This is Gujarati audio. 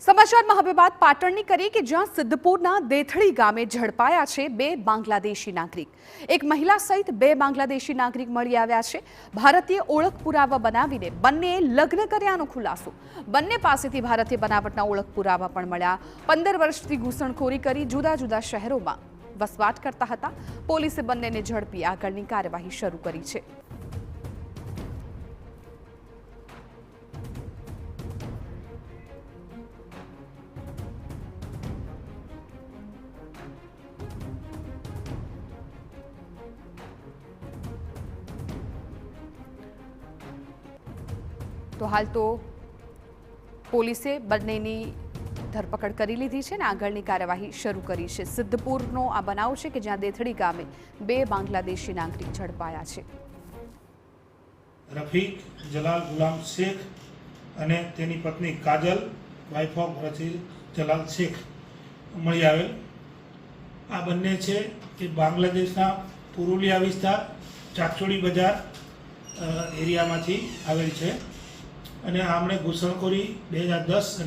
સમાચારમાં હવે વાત પાટણની કરીએ કે જ્યાં સિદ્ધપુરના દેથડી ગામે ઝડપાયા છે બે બાંગ્લાદેશી નાગરિક. એક મહિલા સહિત બે બાંગ્લાદેશી નાગરિક મળી આવ્યા છે. ભારતીય ઓળખ પુરાવા બનાવીને બંનેએ લગ્ન કર્યાનો ખુલાસો. બંને પાસેથી ભારતીય બનાવટના ઓળખ પુરાવા પણ મળ્યા. 15 વર્ષથી ઘૂસણખોરી કરી જુદા જુદા શહેરોમાં વસવાટ કરતા હતા. પોલીસે બંનેને ઝડપી આગળની કાર્યવાહી શરૂ કરી છે. તો હાલ તો પોલીસે બંનેની ધરપકડ કરી લીધી છે અને આગળની કાર્યવાહી શરૂ કરી છે. સિદ્ધપુરનો આ બનાવ છે કે જ્યાં દેથડી ગામે બે બાંગ્લાદેશી નાગરિક ઝડપાયા છે. રફીક જલાલ ગુલામ શેખ અને તેની પત્ની કાજલ વાઇફ ઓફ જલાલ શેખ મળી આવેલ. આ બંને છે એ બાંગ્લાદેશના પુરુલિયા વિસ્તાર ચાકચોડી બજાર એરિયામાંથી આવેલ છે અને આમણે ઘૂસણખોરી 2010